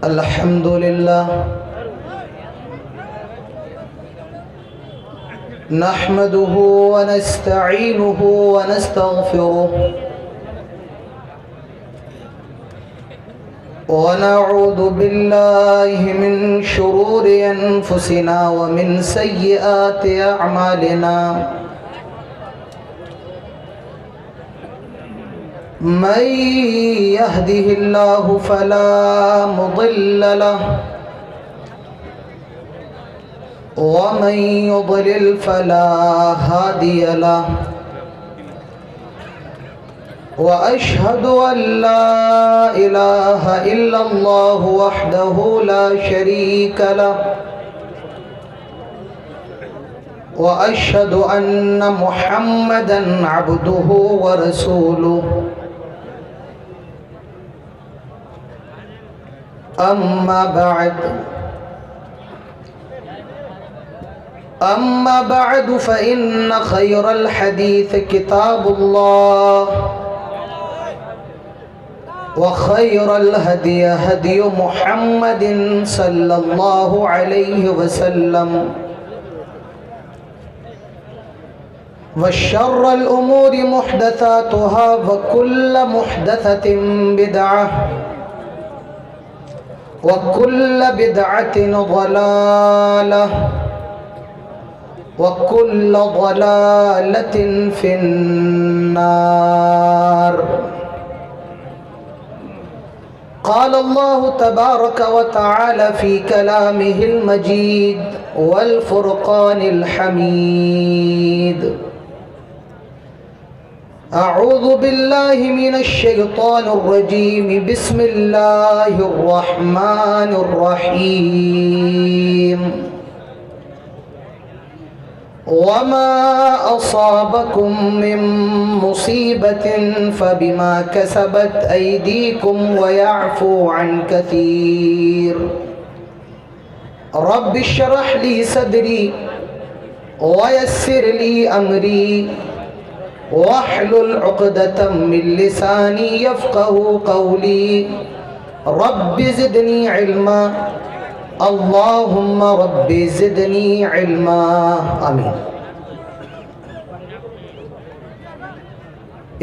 الحمد لله نحمده ونستعينه ونستغفره ونعوذ بالله من شرور أنفسنا ومن سيئات أعمالنا من يهده الله فلا مضل له ومن يضلل فلا هادي له وأشهد أن لا إله إلا الله وحده لا شريك له وأشهد أن محمدًا عبده ورسوله أما بعد فإن خير الحديث كتاب الله وخير الهدي هدي محمد صلى الله عليه وسلم وشر الأمور محدثاتها وكل محدثة بدعة وكل بدعة ضلالة وكل ضلالة في النار. قال الله تبارك وتعالى في كلامه المجيد والفرقان الحميد: أعوذ بالله من الشيطان الرجيم. بسم الله الرحمن الرحيم. وما أصابكم من مصيبة فبما كسبت أيديكم ويعفو عن كثير. رب اشرح لي صدري ويسر لي أمري واحلل عقدة من لساني يفقه قولي. رب زدني علما. اللهم رب زدنی علما. آمین.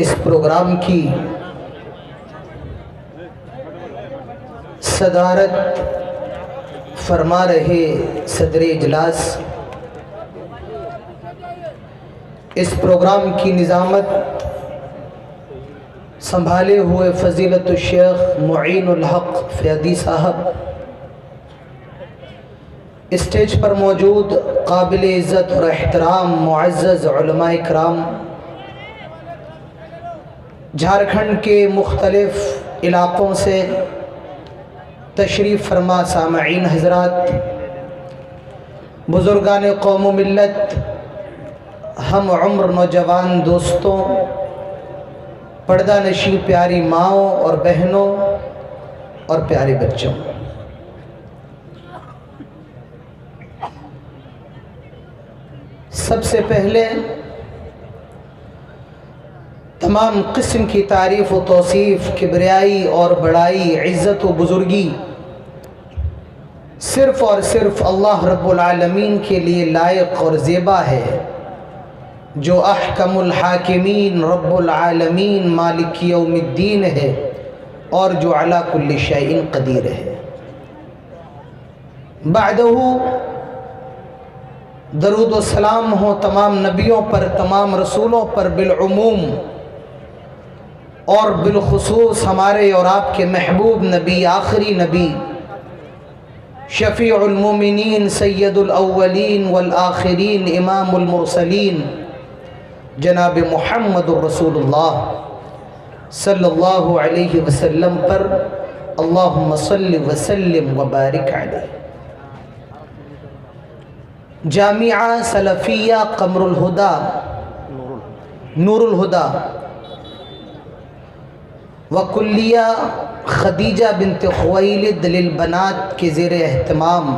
اس پروگرام کی صدارت فرما رہے صدر اجلاس، اس پروگرام کی نظامت سنبھالے ہوئے فضیلت الشیخ معین الحق فیاضی صاحب، اسٹیج پر موجود قابل عزت اور احترام معزز علماء کرام، جھارکھنڈ کے مختلف علاقوں سے تشریف فرما سامعین حضرات، بزرگان قوم و ملت، ہم عمر نوجوان دوستوں، پردہ نشین پیاری ماؤں اور بہنوں اور پیارے بچوں، سب سے پہلے تمام قسم کی تعریف و توصیف، کبریائی اور بڑائی، عزت و بزرگی صرف اور صرف اللہ رب العالمین کے لیے لائق اور زیبا ہے، جو احکم الحاکمین رب العالمین مالک یوم الدین ہے اور جو علی کل شیء قدیر ہے۔ بعدہ درود و سلام ہو تمام نبیوں پر، تمام رسولوں پر بالعموم، اور بالخصوص ہمارے اور آپ کے محبوب نبی، آخری نبی، شفیع المومنین، سید الاولین والآخرین، امام المرسلین، جناب محمد الرسول اللہ صلی اللہ علیہ وسلم پر اللہم صلی وسلم وبارک علیہ۔ جامعہ سلفیہ قمر الہدا، نور الہدا وکلیہ خدیجہ بنت خویلد للبنات کے زیر اہتمام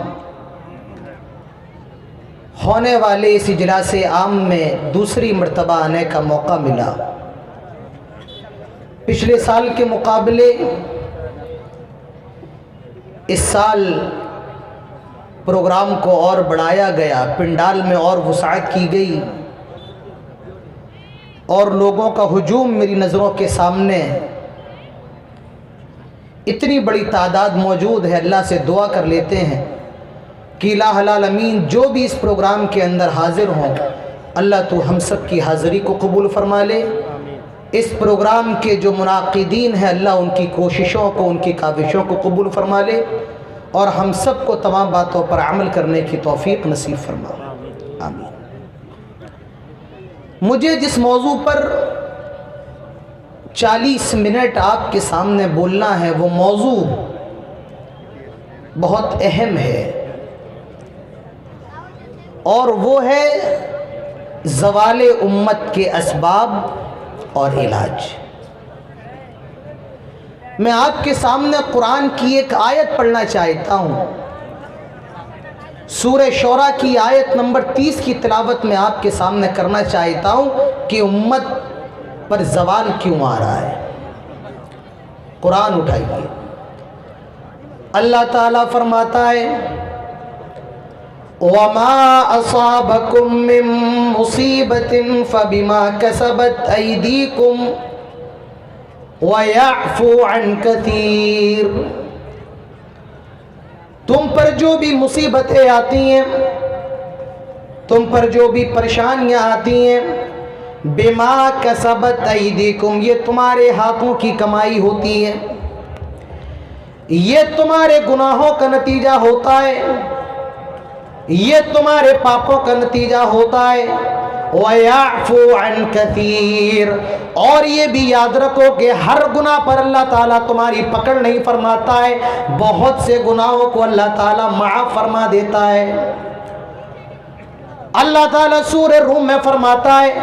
ہونے والے اس اجلاس عام میں دوسری مرتبہ آنے کا موقع ملا۔ پچھلے سال کے مقابلے اس سال پروگرام کو اور بڑھایا گیا، پنڈال میں اور وسعت کی گئی، اور لوگوں کا ہجوم میری نظروں کے سامنے، اتنی بڑی تعداد موجود ہے۔ اللہ سے دعا کر لیتے ہیں کہ الہ العالمین جو بھی اس پروگرام کے اندر حاضر ہوں، اللہ تو ہم سب کی حاضری کو قبول فرما لے۔ اس پروگرام کے جو منعقدین ہیں، اللہ ان کی کوششوں کو، ان کی کاوشوں کو قبول فرما لے، اور ہم سب کو تمام باتوں پر عمل کرنے کی توفیق نصیب فرما۔ آمین۔ مجھے جس موضوع پر 40 منٹ آپ کے سامنے بولنا ہے، وہ موضوع بہت اہم ہے، اور وہ ہے زوال امت کے اسباب اور علاج۔ میں آپ کے سامنے قرآن کی ایک آیت پڑھنا چاہتا ہوں۔ سورہ شورى کی آیت نمبر 30 کی تلاوت میں آپ کے سامنے کرنا چاہتا ہوں کہ امت پر زوال کیوں آ رہا ہے۔ قرآن اٹھائیے، اللہ تعالیٰ فرماتا ہے وَمَا أَصَابَكُم مِّن مُّصِيبَةٍ فَبِمَا كَسَبَتْ أَيْدِيكُمْ وَيَعْفُو عَن كَثِيرٍ۔ تم پر جو بھی مصیبتیں آتی ہیں، تم پر جو بھی پریشانیاں آتی ہیں، بِمَا كَسَبَتْ أَيْدِيكُمْ، یہ تمہارے ہاتھوں کی کمائی ہوتی ہے، یہ تمہارے گناہوں کا نتیجہ ہوتا ہے، یہ تمہارے پاپوں کا نتیجہ ہوتا ہے۔ وَيَعْفُو عَن كَثِيرٍ، اور یہ بھی یاد رکھو کہ ہر گناہ پر اللہ تعالیٰ تمہاری پکڑ نہیں فرماتا ہے، بہت سے گناہوں کو اللہ تعالیٰ معاف فرما دیتا ہے۔ اللہ تعالیٰ سورہ روم میں فرماتا ہے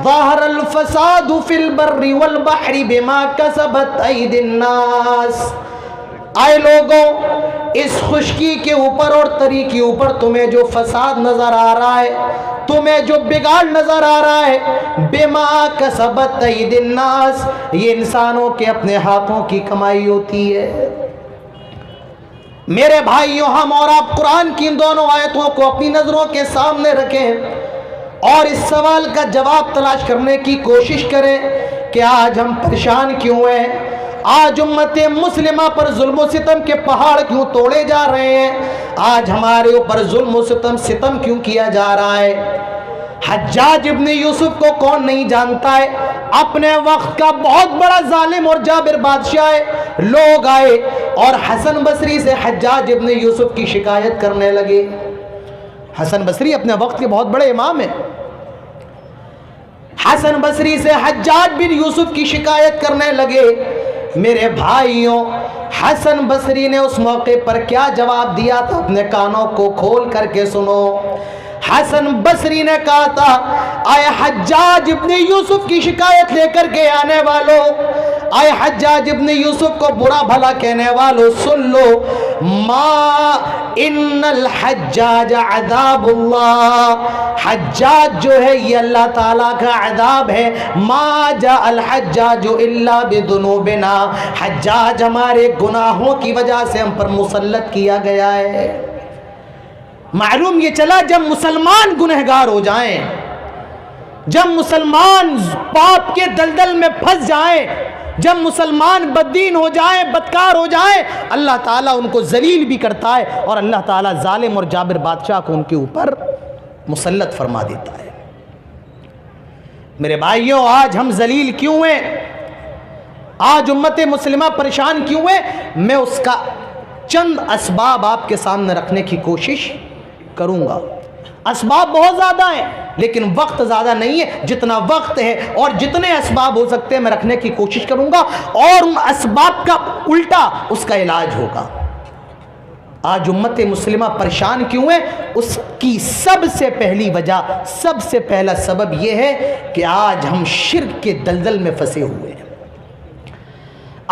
ظَهَرَ الْفَسَادُ فِي الْبَرِّ وَالْبَحْرِ بِمَا كَسَبَتْ أَيْدِي النَّاسِ۔ آئے لوگوں، اس خشکی کے اوپر اور تری کے اوپر تمہیں جو فساد نظر آ رہا ہے، تمہیں جو بگاڑ نظر آ رہا ہے، بما کسبت ایدی الناس، یہ انسانوں کے اپنے ہاتھوں کی کمائی ہوتی ہے۔ میرے بھائیوں، ہم اور آپ قرآن کی ان دونوں آیتوں کو اپنی نظروں کے سامنے رکھیں اور اس سوال کا جواب تلاش کرنے کی کوشش کریں کہ آج ہم پریشان کیوں ہیں، آج امت مسلمہ پر ظلم و ستم کے پہاڑ کیوں توڑے جا رہے ہیں، آج ہمارے اوپر ظلم و ستم کیوں کیا جا رہا ہے۔ حجاج ابن یوسف کو کون نہیں جانتا ہے، اپنے وقت کا بہت بڑا ظالم اور جابر بادشاہ ہے۔ لوگ آئے اور حسن بصری سے حجاج ابن یوسف کی شکایت کرنے لگے۔ حسن بصری اپنے وقت کے بہت بڑے امام ہیں۔ حسن بصری سے حجاج بن یوسف کی شکایت کرنے لگے۔ میرے بھائیوں، حسن بصری نے اس موقع پر کیا جواب دیا تھا، اپنے کانوں کو کھول کر کے سنو۔ حسن بصری نے کہا تھا اے حجاج ابن یوسف کی شکایت لے کر کے آنے والوں، اے حجاج ابن یوسف کو برا بھلا کہنے والوں، سن لو، ما ان الحجاج عذاب اللہ، حجاج جو ہے یہ اللہ تعالیٰ کا عذاب ہے۔ ما جاء الحجاج الا بذنوبنا، حجاج ہمارے گناہوں کی وجہ سے ہم پر مسلط کیا گیا ہے۔ معلوم یہ چلا جب مسلمان گنہگار ہو جائیں، جب مسلمان پاپ کے دلدل میں پھنس جائیں، جب مسلمان بددین ہو جائیں، بدکار ہو جائیں، اللہ تعالیٰ ان کو ذلیل بھی کرتا ہے، اور اللہ تعالیٰ ظالم اور جابر بادشاہ کو ان کے اوپر مسلط فرما دیتا ہے۔ میرے بھائیوں، آج ہم ذلیل کیوں ہیں، آج امت مسلمہ پریشان کیوں ہے، میں اس کا چند اسباب آپ کے سامنے رکھنے کی کوشش کروں گا۔ اسباب بہت زیادہ ہیں لیکن وقت زیادہ نہیں ہے، جتنا وقت ہے اور جتنے اسباب ہو سکتے ہیں میں رکھنے کی کوشش کروں گا، اور ان اسباب کا الٹا اس کا علاج ہوگا۔ آج امت مسلمہ پریشان کیوں ہے، اس کی سب سے پہلی وجہ، سب سے پہلا سبب یہ ہے کہ آج ہم شرک کے دلدل میں پھنسے ہوئے ہیں۔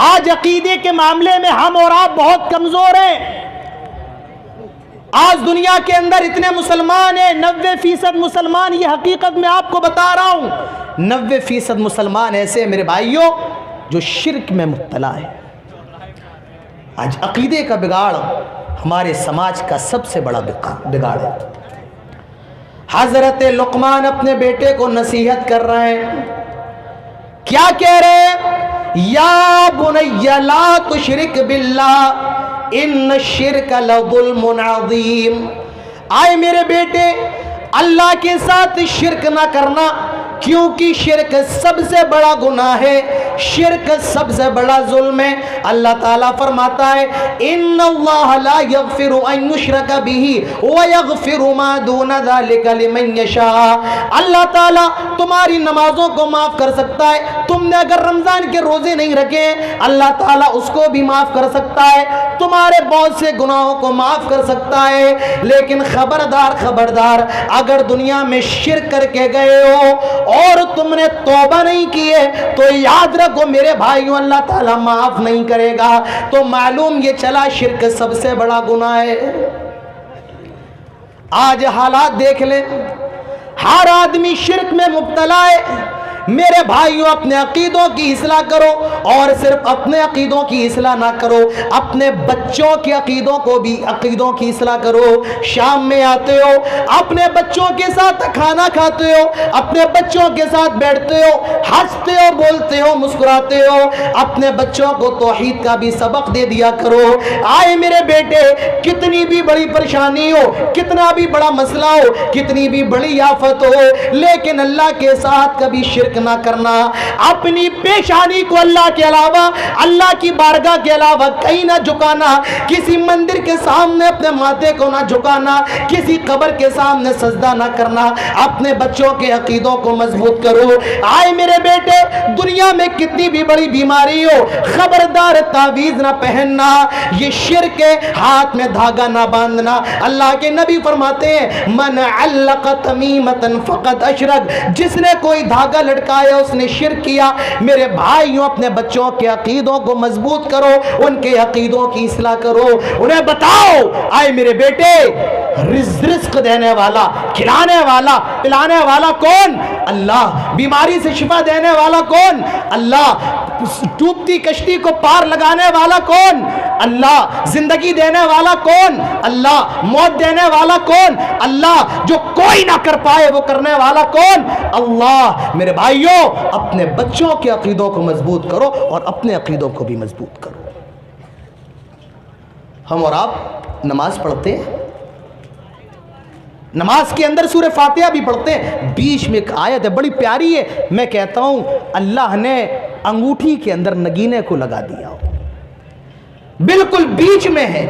آج عقیدے کے معاملے میں ہم اور آپ بہت کمزور ہیں۔ آج دنیا کے اندر اتنے مسلمان ہیں، 90% مسلمان، یہ حقیقت میں آپ کو بتا رہا ہوں، 90% مسلمان ایسے ہیں میرے بھائیوں جو شرک میں مبتلا ہے۔ آج عقیدے کا بگاڑ ہمارے سماج کا سب سے بڑا بگاڑ ہے۔ حضرت لقمان اپنے بیٹے کو نصیحت کر رہے ہیں، کیا کہہ رہے ہیں؟ یا بنی لا تشرک باللہ ان الشرک لظلم عظیم، آئے میرے بیٹے اللہ کے ساتھ شرک نہ کرنا، کیونکہ شرک سب سے بڑا گناہ ہے، شرک سب سے بڑا ظلم ہے۔ اللہ تعالیٰ فرماتا ہے ان اللہ لا یغفر ان یشرک بہ ویغفر ما دون ذلک لمن یشاء، اللہ تعالیٰ تمہاری نمازوں کو معاف کر سکتا ہے، تم نے اگر رمضان کے روزے نہیں رکھے اللہ تعالیٰ اس کو بھی معاف کر سکتا ہے، تمہارے بہت سے گناہوں کو معاف کر سکتا ہے، لیکن خبردار خبردار اگر دنیا میں شرک کر کے گئے ہو اور تم نے توبہ نہیں کی ہے تو یاد رکھو میرے بھائیوں اللہ تعالیٰ معاف نہیں کرے گا۔ تو معلوم یہ چلا شرک سب سے بڑا گناہ ہے۔ آج حالات دیکھ لیں، ہر آدمی شرک میں مبتلا ہے۔ میرے بھائیوں اپنے عقیدوں کی اصلاح کرو، اور صرف اپنے عقیدوں کی اصلاح نہ کرو، اپنے بچوں کے عقیدوں کی اصلاح کرو۔ شام میں آتے ہو اپنے بچوں کے ساتھ کھانا کھاتے ہو، اپنے بچوں کے ساتھ بیٹھتے ہو، ہنستے ہو، بولتے ہو، مسکراتے ہو، اپنے بچوں کو توحید کا بھی سبق دے دیا کرو۔ آئے میرے بیٹے کتنی بھی بڑی پریشانی ہو، کتنا بھی بڑا مسئلہ ہو، کتنی بھی بڑی آفت ہو، لیکن اللہ کے ساتھ کبھی شرک نہ کرنا، اپنی پیشانی کو اللہ کے علاوہ، اللہ کی بارگاہ کے علاوہ کہیں نہ جھکانا، کسی مندر کے سامنے اپنے ماتھے کو نہ جھکانا، کسی قبر کے سامنے سجدہ نہ کرنا، اپنے بچوں کے عقیدوں کو مضبوط کرو۔ آئے میرے بیٹے دنیا میں کتنی بھی بڑی بیماری ہو خبردار تعویذ نہ پہننا، یہ شرک ہے، ہاتھ میں دھاگا نہ باندھنا۔ اللہ کے نبی فرماتے ہیں من علق تمیمتا فقد اشرک، جس نے کوئی دھاگا لٹکایا اس نے شرک کیا۔ میرے بھائیوں اپنے بچوں کے عقیدوں کو مضبوط کرو، ان کے عقیدوں کی اصلاح کرو، انہیں بتاؤ آئے میرے بیٹے رزق دینے والا، کھلانے والا، پلانے والا کون؟ اللہ۔ بیماری سے شفا دینے والا کون؟ اللہ۔ ڈوبتی کشتی کو پار لگانے والا کون؟ اللہ۔ زندگی دینے والا کون؟ اللہ۔ موت دینے والا کون؟ اللہ۔ جو کوئی نہ کر پائے وہ کرنے والا کون؟ اللہ۔ میرے بھائیوں اپنے بچوں کے عقیدوں کو مضبوط کرو اور اپنے عقیدوں کو بھی مضبوط کرو۔ ہم اور آپ نماز پڑھتے ہیں، نماز کے اندر سورہ فاتحہ بھی پڑھتے ہیں، بیچ میں ایک آیت ہے بڑی پیاری ہے، میں کہتا ہوں اللہ نے انگوٹھی کے اندر نگینے کو لگا دیا ہو، بالکل بیچ میں ہے،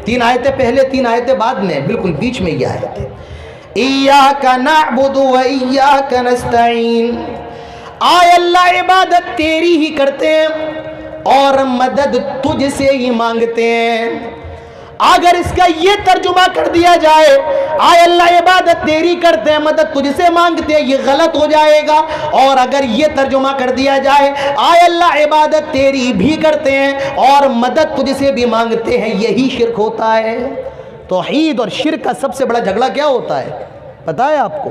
3 آیتیں پہلے 3 آیتیں بعد میں، بالکل بیچ میں یہ آیت ہے ایاک نعبد و ایاک نستعین، آئے اللہ عبادت تیری ہی کرتے ہیں اور مدد تجھ سے ہی مانگتے ہیں۔ اگر اس کا یہ ترجمہ کر دیا جائے آئے اللہ عبادت تیری کرتے ہیں مدد تجھ سے مانگتے ہیں، یہ غلط ہو جائے گا، اور اگر یہ ترجمہ کر دیا جائے آئے اللہ عبادت تیری بھی کرتے ہیں اور مدد تجھ سے بھی مانگتے ہیں، یہی شرک ہوتا ہے۔ توحید اور شرک کا سب سے بڑا جھگڑا کیا ہوتا ہے پتہ ہے آپ کو؟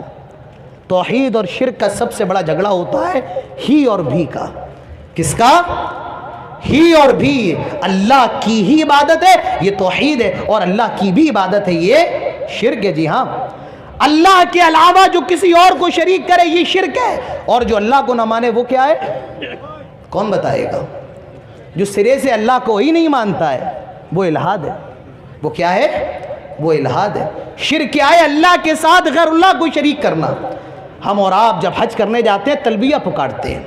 توحید اور شرک کا سب سے بڑا جھگڑا ہوتا ہے ہی اور بھی کا۔ کس کا؟ ہی اور بھی۔ اللہ کی ہی عبادت ہے یہ توحید ہے، اور اللہ کی بھی عبادت ہے یہ شرک ہے۔ جی ہاں، اللہ کے علاوہ جو کسی اور کو شریک کرے یہ شرک ہے، اور جو اللہ کو نہ مانے وہ کیا ہے؟ کون بتائے گا؟ جو سرے سے اللہ کو ہی نہیں مانتا ہے وہ الہاد ہے۔ وہ کیا ہے؟ وہ الہاد ہے۔ شرک کیا ہے؟ اللہ کے ساتھ غیر اللہ کو شریک کرنا۔ ہم اور آپ جب حج کرنے جاتے ہیں تلبیہ پکارتے ہیں،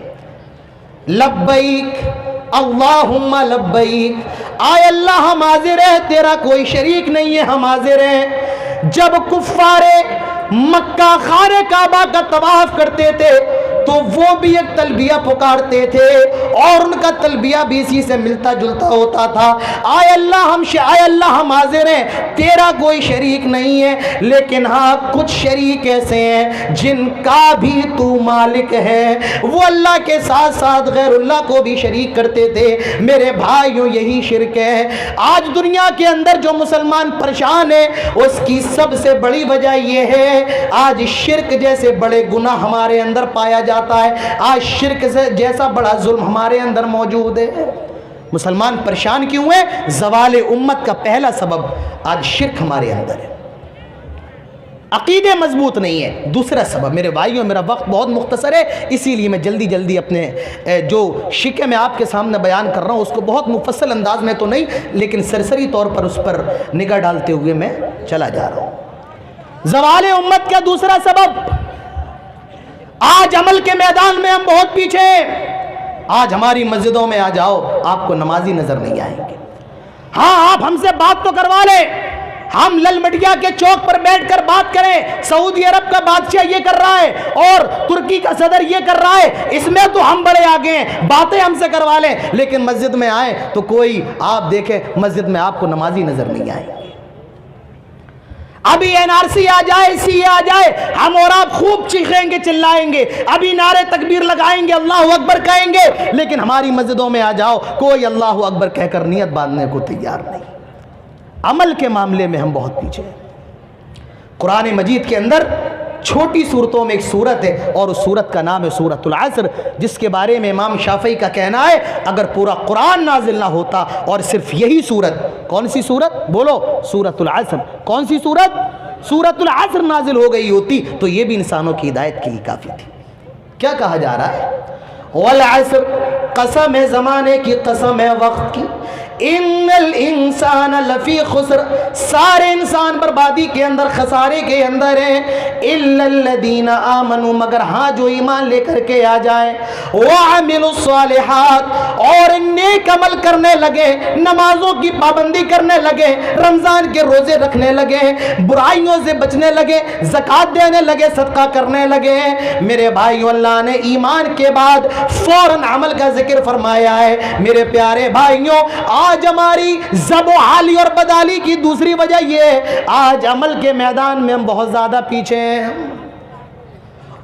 لبیک اللہم لبیک، آئے اللہ ہم حاضر ہیں، تیرا کوئی شریک نہیں ہے، ہم حاضر ہیں۔ جب کفار مکہ خانہ کعبہ کا طواف کرتے تھے تو وہ بھی ایک تلبیہ پکارتے تھے، اور ان کا تلبیہ بھی اسی سے ملتا جلتا ہوتا تھا، آئے اللہ ہم حاضر ہیں، تیرا کوئی شریک نہیں ہے، لیکن ہاں کچھ شریک ایسے ہیں جن کا بھی تو مالک ہے۔ وہ اللہ کے ساتھ ساتھ غیر اللہ کو بھی شریک کرتے تھے۔ میرے بھائیوں یہی شرک ہے۔ آج دنیا کے اندر جو مسلمان پریشان ہے اس کی سب سے بڑی وجہ یہ ہے آج شرک جیسے بڑے گناہ ہمارے اندر پایا جاتا ہے، آج شرک سے جیسا بڑا ظلم ہمارے اندر موجود ہے۔ مسلمان پریشان کیوں ہیں؟ زوال امت کا پہلا سبب آج شرک ہمارے اندر ہے، عقیدے مضبوط نہیں ہے۔ دوسرا سبب، میرے بھائیوں میرا وقت بہت مختصر ہے، اسی لیے میں جلدی جلدی اپنے جو شکے میں آپ کے سامنے بیان کر رہا ہوں اس کو بہت مفصل انداز میں تو نہیں لیکن سرسری طور پر اس پر نگاہ ڈالتے ہوئے میں چلا جا رہا ہوں۔ زوال امت کا دوسرا سبب، آج عمل کے میدان میں ہم بہت پیچھے ہیں۔ آج ہماری مسجدوں میں آ جاؤ آپ کو نمازی نظر نہیں آئیں گے۔ ہاں آپ ہم سے بات تو کروا لیں، ہم لل مٹیا کے چوک پر بیٹھ کر بات کریں، سعودی عرب کا بادشاہ یہ کر رہا ہے اور ترکی کا صدر یہ کر رہا ہے، اس میں تو ہم بڑے آگے ہیں، باتیں ہم سے کروا لیں، لیکن مسجد میں آئیں تو کوئی آپ دیکھیں مسجد میں آپ کو نمازی نظر نہیں آئیں گے۔ ابھی NRC آ جائے، CA آ جائے، ہم اور آپ خوب چیخیں گے چلائیں گے، ابھی نعرے تکبیر لگائیں گے، اللہ اکبر کہیں گے، لیکن ہماری مسجدوں میں آ جاؤ کوئی اللہ اکبر کہہ کر نیت باندھنے کو تیار نہیں۔ عمل کے معاملے میں ہم بہت پیچھے ہیں۔ قرآن مجید کے اندر چھوٹی صورتوں میں ایک صورت ہے اور اس صورت کا نام ہے سورۃ العصر، جس کے بارے میں امام شافعی کا کہنا ہے اگر پورا قرآن نازل نہ ہوتا اور صرف یہی صورت، کون سی صورت بولو؟ سورۃ العصر۔ کون سی صورت؟ سورۃ العصر نازل ہو گئی ہوتی تو یہ بھی انسانوں کی ہدایت کے لیے کافی تھی۔ کیا کہا جا رہا ہے؟ والعصر، قسم ہے زمانے کی، قسم ہے وقت کی، ان الانسان لفی خسر، سارے انسان بربادی کے اندر، خسارے کے اندر ہیں، الا الذین آمنوا، مگر ہاں جو ایمان لے کر کے آ جائیں، وعملوا الصالحات، اور نیک عمل کرنے لگے، نمازوں کی پابندی کرنے لگے، رمضان کے روزے رکھنے لگے، برائیوں سے بچنے لگے، زکوٰۃ دینے لگے، صدقہ کرنے لگے۔ میرے بھائیو اللہ نے ایمان کے بعد فوراً عمل کا ذکر فرمایا ہے۔ میرے پیارے بھائیوں آج ہماری زب و حالی اور بدحالی کی دوسری وجہ یہ ہے آج عمل کے میدان میں ہم بہت زیادہ پیچھے ہیں،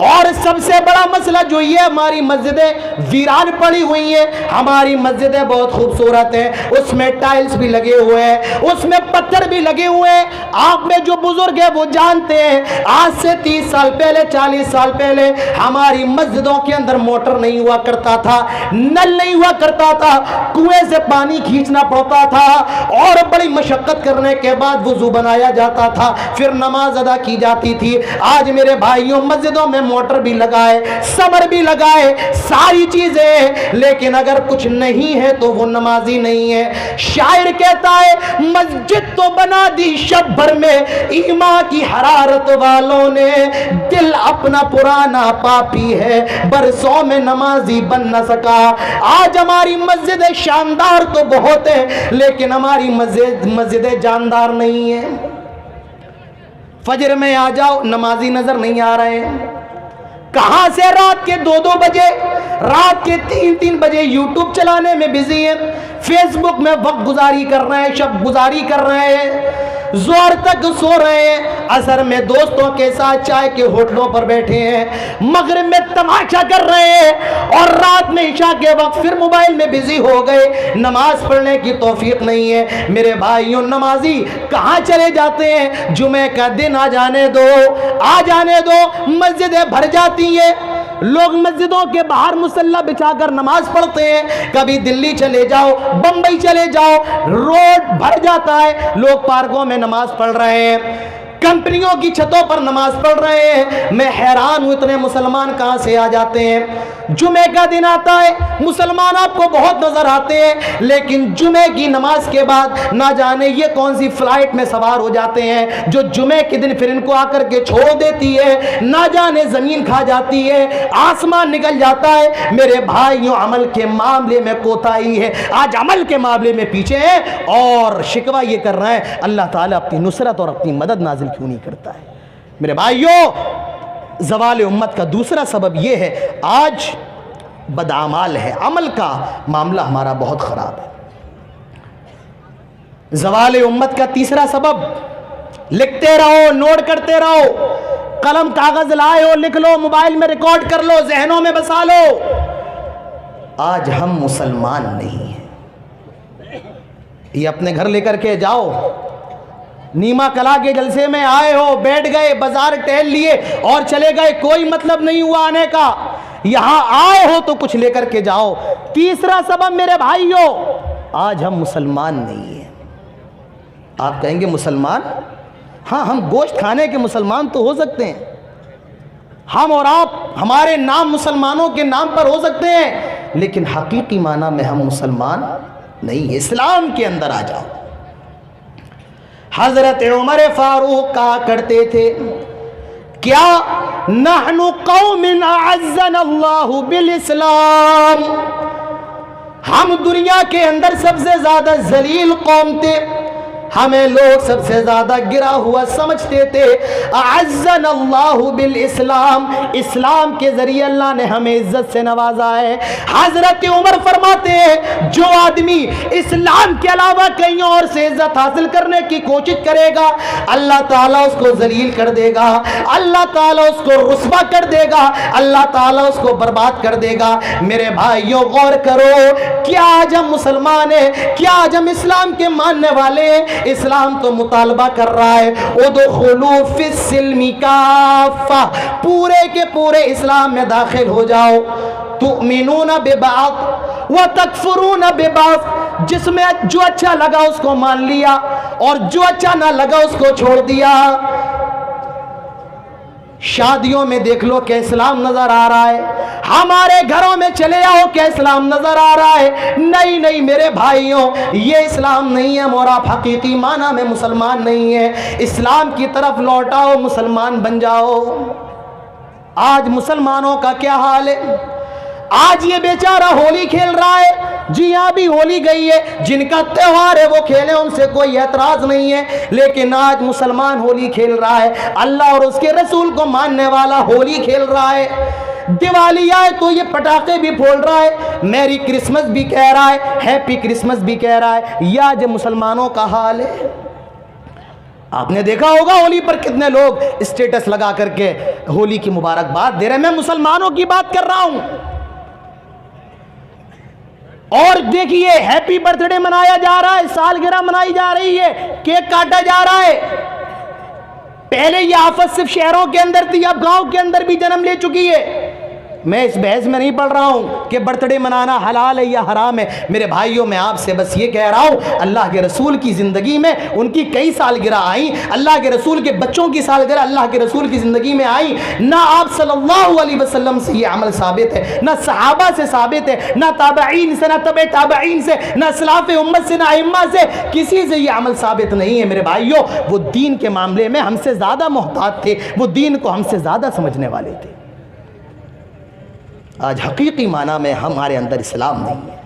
اور سب سے بڑا مسئلہ جو یہ ہماری مسجدیں ویران پڑی ہوئی ہیں۔ ہماری مسجدیں بہت خوبصورت ہیں، اس میں ٹائلز بھی لگے ہوئے ہیں، اس میں پتھر بھی لگے ہوئے ہیں۔ آپ میں جو بزرگ ہیں وہ جانتے ہیں آج سے 30 سال پہلے، 40 سال پہلے ہماری مسجدوں کے اندر موٹر نہیں ہوا کرتا تھا، نل نہیں ہوا کرتا تھا، کنویں سے پانی کھینچنا پڑتا تھا اور بڑی مشقت کرنے کے بعد وضو بنایا جاتا تھا، پھر نماز ادا کی جاتی تھی۔ آج میرے بھائیوں مسجدوں میں موٹر بھی لگائے، سمر بھی لگائے، ساری چیزیں، لیکن اگر کچھ نہیں ہے تو وہ نمازی نہیں ہے۔ شاعر کہتا ہے مسجد تو بنا دی شب بھر میں ایمان کی حرارت والوں نے، دل اپنا پرانا پاپی ہے برسوں میں نمازی بن نہ سکا۔ آج ہماری مسجدیں شاندار تو بہت ہیں لیکن ہماری مسجدیں جاندار نہیں ہیں۔ فجر میں آ جاؤ نمازی نظر نہیں آ رہے ہیں، کہاں سے رات کے 2-2 بجے، رات کے 3-3 بجے یوٹیوب چلانے میں بزی ہیں، فیس بک میں وقت گزاری کر رہے ہیں، شب گزاری کر رہے ہیں، زور تک سو رہے ہیں، عصر میں دوستوں کے ساتھ چائے کے ہوٹلوں پر بیٹھے ہیں، مغرب میں تماشا کر رہے ہیں، اور رات میں عشاء کے وقت پھر موبائل میں بزی ہو گئے، نماز پڑھنے کی توفیق نہیں ہے۔ میرے بھائیوں نمازی کہاں چلے جاتے ہیں؟ جمعہ کا دن آ جانے دو، آ جانے دو، مسجدیں بھر جاتی ہیں، لوگ مسجدوں کے باہر مصلی بچھا کر نماز پڑھتے ہیں۔ کبھی دلی چلے جاؤ، بمبئی چلے جاؤ، روڈ بھر جاتا ہے، لوگ پارکوں میں نماز پڑھ رہے ہیں، کمپنیوں کی چھتوں پر نماز پڑھ رہے ہیں۔ میں حیران ہوں اتنے مسلمان کہاں سے آ جاتے ہیں؟ جمعے کا دن آتا ہے مسلمان آپ کو بہت نظر آتے ہیں، لیکن جمعے کی نماز کے بعد نہ جانے یہ کون سی فلائٹ میں سوار ہو جاتے ہیں جو جمعے کے دن پھر ان کو آ کر کے چھوڑ دیتی ہے، نہ جانے زمین کھا جاتی ہے، آسمان نکل جاتا ہے۔ میرے بھائیوں عمل کے معاملے میں کوتاہی ہے، آج عمل کے معاملے میں پیچھے ہیں، اور شکوہ یہ کر رہے ہیں اللہ تعالیٰ اپنی نصرت اور اپنی مدد نازل کیوں نہیں کرتا ہے؟ میرے بھائیوں زوال امت کا دوسرا سبب یہ ہے آج بدعمال ہے، عمل کا معاملہ ہمارا بہت خراب ہے۔ زوال امت کا تیسرا سبب، لکھتے رہو، نوٹ کرتے رہو، قلم کاغذ لائے ہو لکھ لو، موبائل میں ریکارڈ کر لو، ذہنوں میں بسا لو، آج ہم مسلمان نہیں ہیں۔ یہ اپنے گھر لے کر کے جاؤ، نیما کلا کے جلسے میں آئے ہو، بیٹھ گئے، بازار ٹہل لیے اور چلے گئے، کوئی مطلب نہیں ہوا آنے کا، یہاں آئے ہو تو کچھ لے کر کے جاؤ۔ تیسرا سبب میرے بھائیوں آج ہم مسلمان نہیں ہیں۔ آپ کہیں گے مسلمان؟ ہاں، ہم گوشت کھانے کے مسلمان تو ہو سکتے ہیں، ہم اور آپ ہمارے نام مسلمانوں کے نام پر ہو سکتے ہیں، لیکن حقیقی معنی میں ہم مسلمان نہیں ہیں۔ اسلام کے اندر آ جاؤ۔ حضرت عمر فاروق کہا کرتے تھے، کیا نحن قوم اعزنا اللہ بالاسلام، ہم دنیا کے اندر سب سے زیادہ ذلیل قوم تھے، ہمیں لوگ سب سے زیادہ گرا ہوا سمجھتے تھے، اعزنا اللہ بالاسلام، اسلام کے ذریعے اللہ نے ہمیں عزت سے نوازا ہے۔ حضرت عمر فرماتے ہیں، جو آدمی اسلام کے علاوہ کہیں اور سے عزت حاصل کرنے کی کوشش کرے گا، اللہ تعالیٰ اس کو ذلیل کر دے گا، اللہ تعالیٰ اس کو رسوا کر دے گا، اللہ تعالیٰ اس کو برباد کر دے گا۔ میرے بھائیوں غور کرو، کیا آج ہم مسلمان ہیں؟ کیا آج ہم اسلام کے ماننے والے ہیں؟ اسلام تو مطالبہ کر رہا ہے، ادخلوا فی السلم کافہ، پورے کے پورے اسلام میں داخل ہو جاؤ۔ تؤمنون ببعض وتکفرون ببعض، جس میں جو اچھا لگا اس کو مان لیا اور جو اچھا نہ لگا اس کو چھوڑ دیا۔ شادیوں میں دیکھ لو کہ اسلام نظر آ رہا ہے، ہمارے گھروں میں چلے آؤ کہ اسلام نظر آ رہا ہے۔ نہیں نہیں میرے بھائیوں، یہ اسلام نہیں ہے، اور آپ حقیقی معنی میں مسلمان نہیں ہیں۔ اسلام کی طرف لوٹاؤ، مسلمان بن جاؤ۔ آج مسلمانوں کا کیا حال ہے؟ آج یہ بیچارہ ہولی کھیل رہا ہے، جی ہاں بھی ہولی گئی ہے، جن کا تہوار ہے وہ کھیلیں، ان سے کوئی اعتراض نہیں ہے، لیکن آج مسلمان ہولی کھیل رہا ہے، اللہ اور اس کے رسول کو ماننے والا ہولی کھیل رہا ہے۔ دیوالی آئے تو یہ پٹاخے بھی پھوڑ رہا ہے، میری کرسمس بھی کہہ رہا ہے، ہیپی کرسمس بھی کہہ رہا ہے۔ یہ آج مسلمانوں کا حال ہے۔ آپ نے دیکھا ہوگا ہولی پر کتنے لوگ اسٹیٹس لگا کر کے ہولی کی مبارکباد دے رہے ہیں۔ میں مسلمانوں کی بات کر رہا ہوں۔ اور دیکھیے ہیپی برتھ ڈے منایا جا رہا ہے، سالگرہ منائی جا رہی ہے، کیک کاٹا جا رہا ہے۔ پہلے یہ آفت صرف شہروں کے اندر تھی، اب گاؤں کے اندر بھی جنم لے چکی ہے۔ میں اس بحث میں نہیں پڑھ رہا ہوں کہ برتھ ڈے منانا حلال ہے یا حرام ہے۔ میرے بھائیوں، میں آپ سے بس یہ کہہ رہا ہوں، اللہ کے رسول کی زندگی میں ان کی کئی سالگرہ آئیں، اللہ کے رسول کے بچوں کی سالگرہ اللہ کے رسول کی زندگی میں آئیں۔ نہ آپ صلی اللہ علیہ وسلم سے یہ عمل ثابت ہے، نہ صحابہ سے ثابت ہے، نہ تابعین سے، نہ تبع تابعین سے، نہ اسلاف امت سے، نہ ائمہ سے، کسی سے یہ عمل ثابت نہیں ہے۔ میرے بھائیوں، وہ دین کے معاملے میں ہم سے زیادہ محتاط تھے، وہ دین کو ہم سے زیادہ سمجھنے والے تھے۔ آج حقیقی معنی میں ہمارے اندر اسلام نہیں ہے۔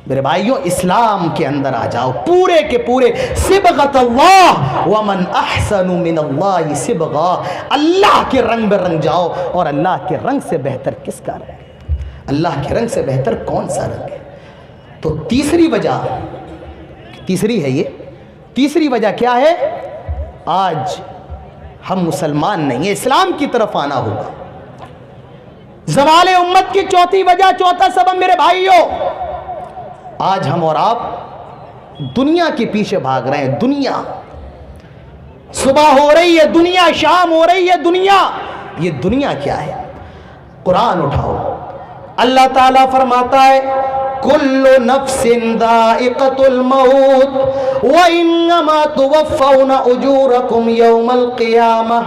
میرے بھائیوں، اسلام کے اندر آ جاؤ، پورے کے پورے صبغۃ اللہ ومن احسن من اللہ صبغہ، اللہ کے رنگ میں رنگ جاؤ، اور اللہ کے رنگ سے بہتر کس کا رنگ ہے؟ اللہ کے رنگ سے بہتر کون سا رنگ ہے؟ تو تیسری وجہ، تیسری ہے یہ، تیسری وجہ کیا ہے؟ آج ہم مسلمان نہیں ہیں، اسلام کی طرف آنا ہوگا۔ زوال امت کی چوتھی وجہ، چوتھا سبب میرے بھائیوں، آج ہم اور آپ دنیا کے پیچھے بھاگ رہے ہیں۔ دنیا صبح ہو رہی ہے، دنیا شام ہو رہی ہے، دنیا، یہ دنیا کیا ہے؟ قرآن اٹھاؤ، اللہ تعالیٰ فرماتا ہے کل نفس ذائقۃ الموت وانما توفون اجورکم یوم القیامہ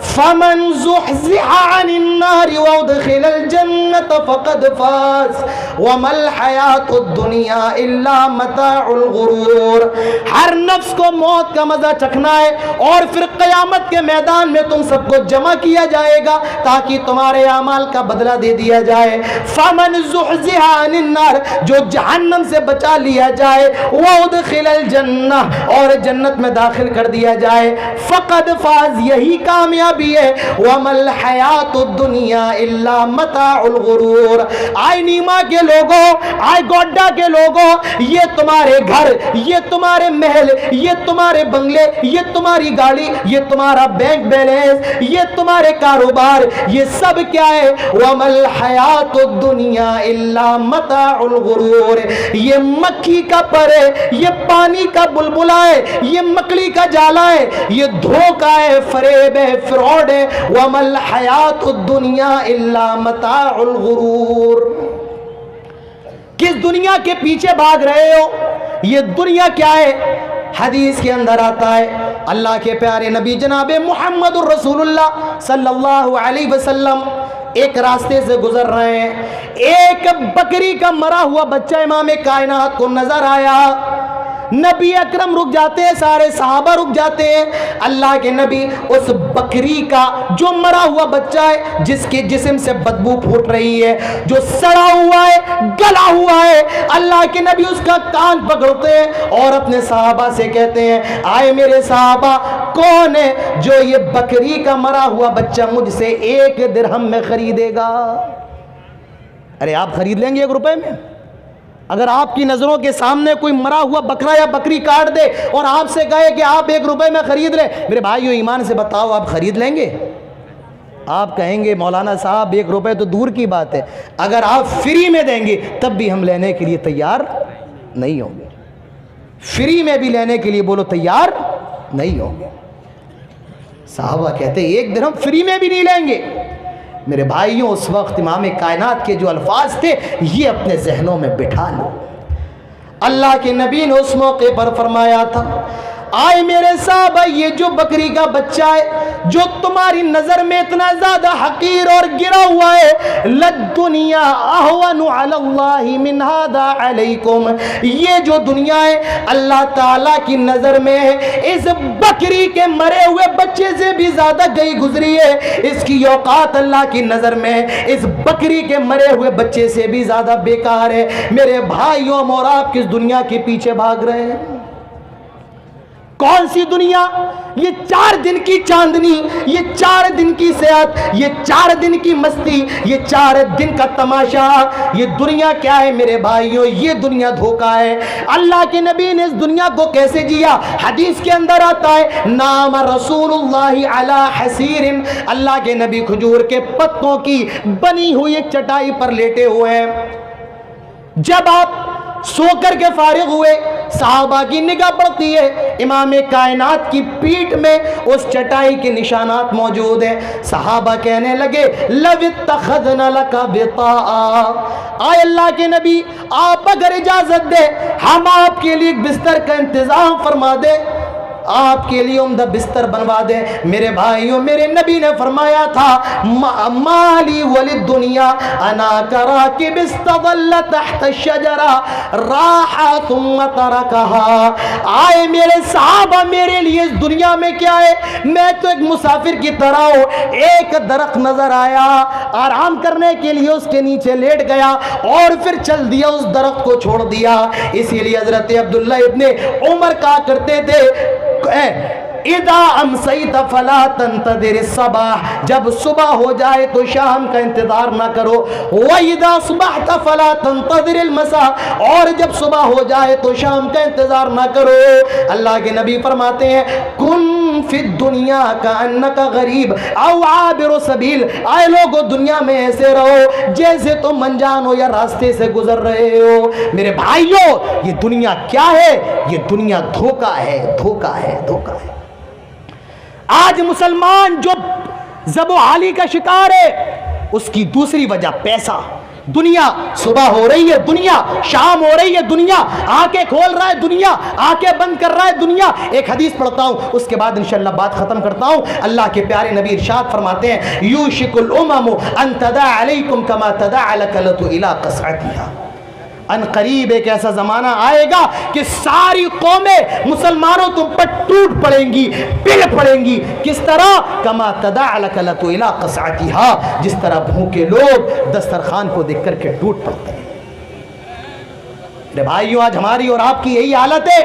فمن زحزح عن النار وادخل الجنة فقد فاز وما الحیاۃ الدنیا الا متاع الغرور۔ ہر نفس کو موت کا مزہ چکھنا ہے، اور پھر قیامت کے میدان میں تم سب کو جمع کیا جائے گا تاکہ تمہارے اعمال کا بدلہ دے دیا جائے۔ فمن زحزح عن النار، جو جہنم سے بچا لیا جائے، وادخل الجنہ، اور جنت میں داخل کر دیا جائے، فقد فاز، یہی کامیابی ہے۔ وما الحیات الدنیا الا متاع الغرور۔ آئے نیما کے لوگوں، آئے گوڈا کے لوگوں، یہ تمہارے گھر، یہ تمہارے محل، یہ تمہارے بنگلے، یہ تمہاری گاڑی، یہ تمہارا بینک بیلنس، یہ تمہارے کاروبار، یہ سب کیا ہے؟ وما الحیات الدنیا الا متاع الغرور۔ یہ مکھی کا پر ہے، یہ پانی کا بلبلا ہے، یہ مکڑی کا جالا ہے، یہ دھوکہ ہے، فریب ہے، فراڈ ہے۔ وما الحیات الدنیا الا متاع الغرور۔ کس دنیا کے پیچھے بھاگ رہے ہو؟ یہ دنیا کیا ہے؟ حدیث کے اندر آتا ہے اللہ کے پیارے نبی جناب محمد الرسول اللہ صلی اللہ علیہ وسلم ایک راستے سے گزر رہے ہیں، ایک بکری کا مرا ہوا بچہ امام کائنات کو نظر آیا، نبی اکرم رک جاتے ہیں، سارے صحابہ رک جاتے ہیں، اللہ کے نبی اس بکری کا جو مرا ہوا بچہ ہے، جس کے جسم سے بدبو پھوٹ رہی ہے، جو سڑا ہوا ہے، گلا ہوا ہے، اللہ کے نبی اس کا کان پکڑتے ہیں اور اپنے صحابہ سے کہتے ہیں آئے میرے صحابہ، کون ہے جو یہ بکری کا مرا ہوا بچہ مجھ سے 1 درہم میں خریدے گا؟ ارے آپ خرید لیں گے 1 روپے میں؟ اگر آپ کی نظروں کے سامنے کوئی مرا ہوا بکرا یا بکری کاٹ دے اور آپ سے کہے کہ آپ 1 روپے میں خرید لیں، میرے بھائیو ایمان سے بتاؤ آپ خرید لیں گے؟ آپ کہیں گے مولانا صاحب 1 روپے تو دور کی بات ہے، اگر آپ فری میں دیں گے تب بھی ہم لینے کے لیے تیار نہیں ہوں گے، فری میں بھی لینے کے لیے بولو تیار نہیں ہوں گے۔ صحابہ کہتے 1 درہم فری میں بھی نہیں لیں گے۔ میرے بھائیوں اس وقت امام کائنات کے جو الفاظ تھے یہ اپنے ذہنوں میں بٹھا لو۔ اللہ کے نبی نے اس موقع پر فرمایا تھا آئے میرے صحابہ، یہ جو بکری کا بچہ ہے جو تمہاری نظر میں اتنا زیادہ حقیر اور گرا ہوا ہے، لَلدُّنْيَا أَهْوَنُ عَلَى اللَّهِ مِنْ هَذَا عَلَيْكُمْ، یہ جو دنیا ہے اللہ تعالیٰ کی نظر میں اس بکری کے مرے ہوئے بچے سے بھی زیادہ گئی گزری ہے، اس کی اوقات اللہ کی نظر میں اس بکری کے مرے ہوئے بچے سے بھی زیادہ بیکار ہے۔ میرے بھائیوں اور آپ کس دنیا کے پیچھے بھاگ رہے ہیں؟ کون سی دنیا؟ یہ 4 دن کی چاندنی، یہ 4 دن کی صحت، یہ 4 دن کی مستی، یہ 4 دن کا تماشا، یہ دنیا کیا ہے میرے بھائیوں؟ یہ دنیا دھوکہ ہے۔ اللہ کے نبی نے اس دنیا کو کیسے جیا؟ حدیث کے اندر آتا ہے نام رسول اللہ علی حسیر، اللہ کے نبی کھجور کے پتوں کی بنی ہوئی ایک چٹائی پر لیٹے ہوئے ہیں۔ جب آپ سو کر کے فارغ ہوئے، صحابہ کی نگاہ پڑتی ہے امام کائنات کی پیٹھ میں اس چٹائی کے نشانات موجود ہیں۔ صحابہ کہنے لگے لَوِ اتَّخَذْنَا لَكَ بِطَاءً، آئے اللہ کے نبی آپ اگر اجازت دے ہم آپ کے لیے ایک بستر کا انتظام فرما دیں، آپ کے لیے عمدہ بستر بنوا دیں۔ میرے بھائیوں میرے نبی نے فرمایا تھا مالی وللدنیا انا کراکب استظل تحت الشجرہ راح ثم ترکها، آئے میرے صحابہ میرے لیے اس دنیا میں کیا ہے؟ میں تو ایک مسافر کی طرح ہوں، ایک درخت نظر آیا، آرام کرنے کے لیے اس کے نیچے لیٹ گیا اور پھر چل دیا، اس درخت کو چھوڑ دیا۔ اسی لیے حضرت عبداللہ ابن عمر کہا کرتے تھے اذا امسیت فلا تنتظر الصباح، جب صبح ہو جائے تو شام کا انتظار نہ کرو، واذا اصبحت فلا تنتظر المساء، اور جب صبح ہو جائے تو شام کا انتظار نہ کرو۔ اللہ کے نبی فرماتے ہیں کن فی الدنیا کانک غریب او عابر سبیل، آئے لوگو دنیا میں ایسے رہو جیسے تم انجان ہو یا راستے سے گزر رہے ہو۔ میرے بھائیوں یہ دنیا کیا ہے؟ یہ دنیا دھوکہ ہے، دھوکہ ہے، دھوکہ ہے۔ آج مسلمان جو ذب و حالی کا شکار ہے اس کی دوسری وجہ پیسہ۔ دنیا صبح ہو رہی ہے، دنیا شام ہو رہی ہے، دنیا آنکھیں کھول رہا ہے، دنیا آنکھیں بند کر رہا ہے، دنیا۔ ایک حدیث پڑھتا ہوں اس کے بعد انشاءاللہ بات ختم کرتا ہوں۔ اللہ کے پیارے نبی ارشاد فرماتے ہیں یوشک الامم ان تداع علیکم کما تداع الکلۃ الی قصعتها، ان قریب ایک ایسا زمانہ آئے گا کہ ساری قومیں مسلمانوں تم پر ٹوٹ پڑیں گی، پل پڑیں گی۔ کس طرح؟ کما تداع الکلۃ الی قصعتها، جس طرح بھوکے لوگ دسترخوان کو دیکھ کر کے ٹوٹ پڑتے ہیں۔ میرے بھائیوں آج ہماری اور آپ کی یہی حالت ہے،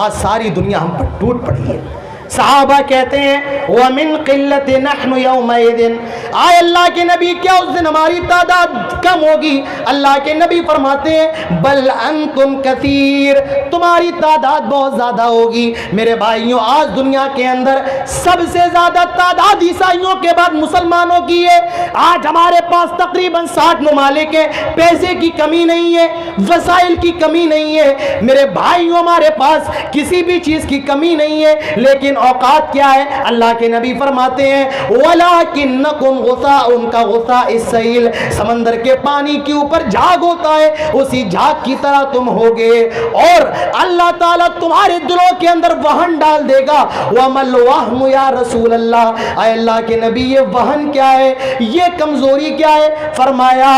آج ساری دنیا ہم پر ٹوٹ پڑی ہے۔ صحابہ کہتے ہیں وَمِن قِلَّةٍ نَحْنُ يَوْمَئِذٍ، آئے اللہ کے نبی کیا اس دن ہماری تعداد کم ہوگی؟ اللہ کے نبی فرماتے ہیں بل انتم کثیر، تمہاری تعداد بہت زیادہ ہوگی۔ میرے بھائیوں آج دنیا کے اندر سب سے زیادہ تعداد عیسائیوں کے بعد مسلمانوں کی ہے۔ آج ہمارے پاس تقریباً 60 ممالک ہیں، پیسے کی کمی نہیں ہے، وسائل کی کمی نہیں ہے، میرے بھائیوں ہمارے پاس کسی بھی چیز کی کمی نہیں ہے، لیکن اوقات کیا ہے؟ اللہ کے نبی فرماتے ہیں وَلَكِنَّكُمْ غُثَاءٌ كَغُثَاءِ السَّيْلِ، سمندر کے پانی کے اوپر جھاگ ہوتا ہے، اسی جھاگ کی طرح تم ہوگے، اور اللہ تعالیٰ تمہارے دلوں کے اندر وہن ڈال دے گا۔ وَمَا الْوَهْمُ يَا رسول اللہ، اے اللہ کے نبی یہ وہن کیا ہے، یہ کمزوری کیا ہے؟ فرمایا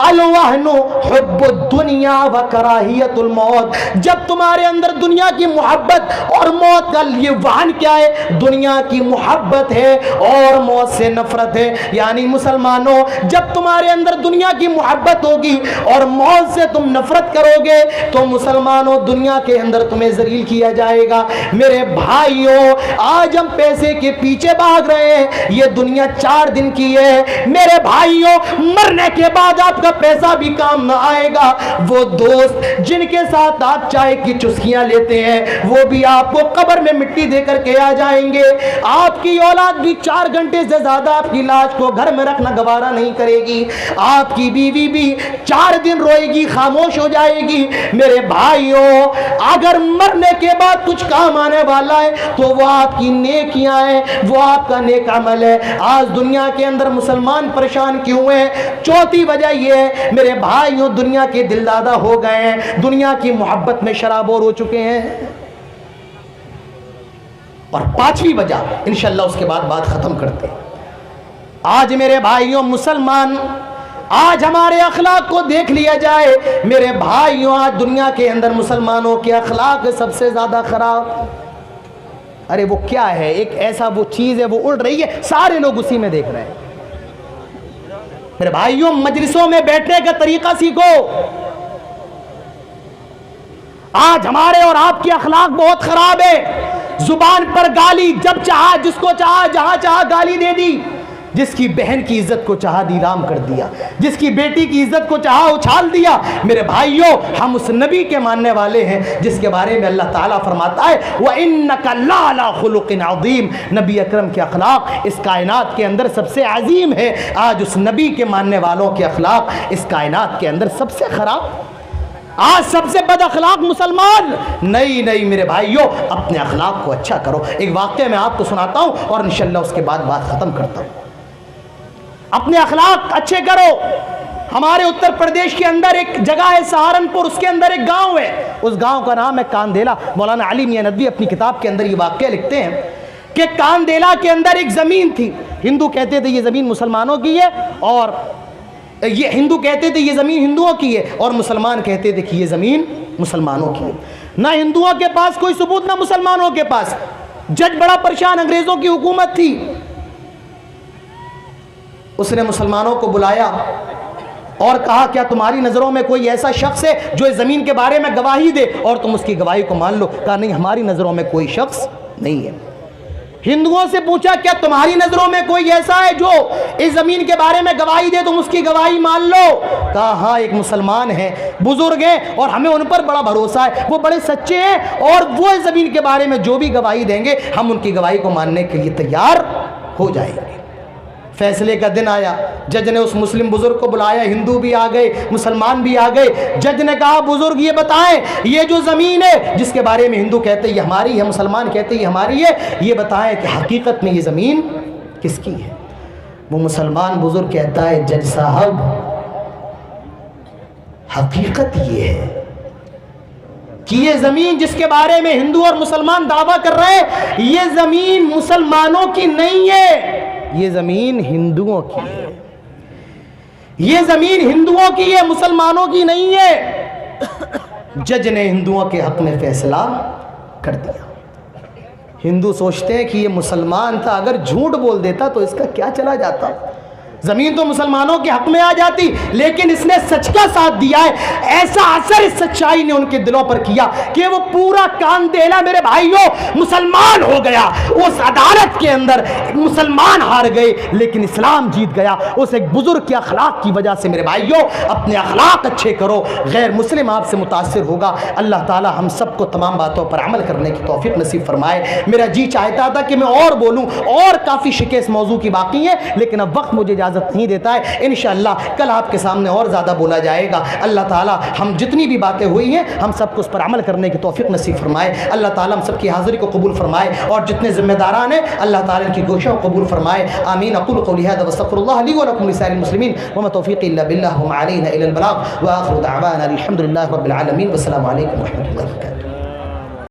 الوہن حب الدنیا وکراہیت الموت، جب تمہارے اندر دنیا کی محبت اور موت کا یہ وہن کیا ہے؟ دنیا کی محبت ہے اور موت سے نفرت ہے۔ یعنی مسلمانوں جب تمہارے اندر دنیا کی محبت ہوگی اور موت سے تم نفرت کرو گے تو مسلمانوں دنیا کے اندر تمہیں ذلیل کیا جائے گا۔ میرے بھائیوں آج ہم پیسے کے پیچھے بھاگ رہے ہیں، یہ دنیا 4 دن کی ہے میرے بھائیوں، مرنے کے بعد آپ کا پیسہ بھی کام نہ آئے گا۔ وہ دوست جن کے ساتھ آپ چائے کی چسکیاں لیتے ہیں وہ بھی آپ کو قبر میں مٹی دے کر کے آ جائیں گے۔ آپ کی اولاد بھی 4 گھنٹے سے زیادہ آپ کی لاش کو گھر میں رکھنا گوارا نہیں کرے گی، آپ کی بیوی بھی 4 دن روئے گی، خاموش ہو جائے گی۔ میرے بھائیوں اگر مرنے کے بعد کچھ کام آنے والا ہے تو وہ آپ کی نیکیاں ہیں، وہ آپ کا نیک عمل ہے۔ آج دنیا کے اندر مسلمان پریشان کیوں ہیں؟ چوتھی وجہ یہ ہے میرے بھائیوں دنیا کے دلدادہ ہو گئے ہیں، دنیا کی محبت میں شرابور ہو چکے ہیں۔ اور 5ویں وجہ انشاءاللہ اس کے بعد بات ختم کرتے ہیں۔ آج میرے بھائیوں مسلمان، آج ہمارے اخلاق کو دیکھ لیا جائے میرے بھائیوں، آج دنیا کے اندر مسلمانوں کے اخلاق سب سے زیادہ خراب۔ ارے وہ کیا ہے؟ ایک ایسا وہ چیز ہے وہ اڑ رہی ہے، سارے لوگ اسی میں دیکھ رہے ہیں۔ میرے بھائیوں مجلسوں میں بیٹھنے کا طریقہ سیکھو۔ آج ہمارے اور آپ کے اخلاق بہت خراب ہے۔ زبان پر گالی، جب چاہا جس کو چاہا جہاں چاہا گالی دے دی، جس کی بہن کی عزت کو چاہا نیلام کر دیا، جس کی بیٹی کی عزت کو چاہا اچھال دیا۔ میرے بھائیوں ہم اس نبی کے ماننے والے ہیں جس کے بارے میں اللہ تعالیٰ فرماتا ہے وَإِنَّكَ لَعَلَىٰ خُلُقٍ عَظِيمٍ، نبی اکرم کے اخلاق اس کائنات کے اندر سب سے عظیم ہے۔ آج اس نبی کے ماننے والوں کے اخلاق اس کائنات کے اندر سب سے خراب، آج سب سے بد اخلاق مسلمان۔ نہیں میرے بھائیوں اپنے اخلاق کو اچھا کرو۔ ایک واقعہ میں آپ کو سناتا ہوں اور انشاءاللہ اس کے بعد بات ختم کرتا ہوں۔ اپنے اخلاق اچھے کرو۔ ہمارے اتر پردیش کے اندر ایک جگہ ہے سہارنپور، اس کے اندر ایک گاؤں ہے، اس گاؤں کا نام ہے کاندیلا۔ مولانا علی میاں ندوی اپنی کتاب کے اندر یہ واقعہ لکھتے ہیں کہ کاندیلا کے اندر ایک زمین تھی، ہندو کہتے تھے یہ زمین مسلمانوں کی ہے، اور یہ ہندو کہتے تھے یہ زمین ہندوؤں کی ہے، اور مسلمان کہتے تھے کہ یہ زمین مسلمانوں کی ہے۔ نہ ہندوؤں کے پاس کوئی ثبوت نہ مسلمانوں کے پاس۔ جج بڑا پریشان، انگریزوں کی حکومت تھی، اس نے مسلمانوں کو بلایا اور کہا کیا تمہاری نظروں میں کوئی ایسا شخص ہے جو اس زمین کے بارے میں گواہی دے اور تم اس کی گواہی کو مان لو؟ کہا نہیں ہماری نظروں میں کوئی شخص نہیں ہے۔ ہندوؤں سے پوچھا کیا تمہاری نظروں میں کوئی ایسا ہے جو اس زمین کے بارے میں گواہی دے تم اس کی گواہی مان لو؟ کہا ہاں ایک مسلمان ہیں، بزرگ ہیں اور ہمیں ان پر بڑا بھروسہ ہے، وہ بڑے سچے ہیں اور وہ اس زمین کے بارے میں جو بھی گواہی دیں گے ہم ان کی گواہی کو ماننے کے لیے تیار ہو جائیں گے۔ فیصلے کا دن آیا، جج نے اس مسلم بزرگ کو بلایا، ہندو بھی آ گئے مسلمان بھی آ گئے۔ جج نے کہا بزرگ یہ بتائیں یہ جو زمین ہے جس کے بارے میں ہندو کہتے یہ ہماری ہے، مسلمان کہتے یہ ہماری ہے، یہ بتائیں کہ حقیقت میں یہ زمین کس کی ہے؟ وہ مسلمان بزرگ کہتا ہے جج صاحب حقیقت یہ ہے کہ یہ زمین جس کے بارے میں ہندو اور مسلمان دعویٰ کر رہے ہیں یہ زمین مسلمانوں کی نہیں ہے، یہ زمین ہندوؤں کی ہے، یہ زمین ہندوؤں کی ہے مسلمانوں کی نہیں ہے۔ جج نے ہندوؤں کے حق میں فیصلہ کر دیا۔ ہندو سوچتے ہیں کہ یہ مسلمان تھا، اگر جھوٹ بول دیتا تو اس کا کیا چلا جاتا، زمین تو مسلمانوں کے حق میں آ جاتی، لیکن اس نے سچ کا ساتھ دیا ہے۔ ایسا اثر اس سچائی نے ان کے دلوں پر کیا کہ وہ پورا کاندیلا میرے بھائیوں مسلمان ہو گیا۔ اس عدالت کے اندر مسلمان ہار گئے لیکن اسلام جیت گیا، اس ایک بزرگ کے اخلاق کی وجہ سے۔ میرے بھائیوں اپنے اخلاق اچھے کرو، غیر مسلم آپ سے متاثر ہوگا۔ اللہ تعالی ہم سب کو تمام باتوں پر عمل کرنے کی توفیق نصیب فرمائے۔ میرا جی چاہتا تھا کہ میں اور بولوں، اور کافی شکے اس موضوع کی باقی ہیں لیکن اب وقت مجھے اجازت اجازت نہیں دیتا ہے۔ انشاءاللہ کل آپ کے سامنے اور زیادہ بولا جائے گا۔ اللہ تعالیٰ ہم جتنی بھی باتیں ہوئی ہیں ہم سب کو اس پر عمل کرنے کی توفیق نصیب فرمائے۔ اللہ تعالیٰ ہم سب کی حاضری کو قبول فرمائے، اور جتنے ذمہ داران ہیں اللہ تعالیٰ ان کی کوششوں کو قبول فرمائے۔ آمین۔ اقول قولی ھذا واستغفر اللہ لی ولکم لسائر المسلمین وما توفیقی الا باللہ وما علینا الا البلاغ، وآخر دعوانا الحمد للہ رب العالمین، والسلام علیکم ورحمۃ اللہ وبرکاتہ۔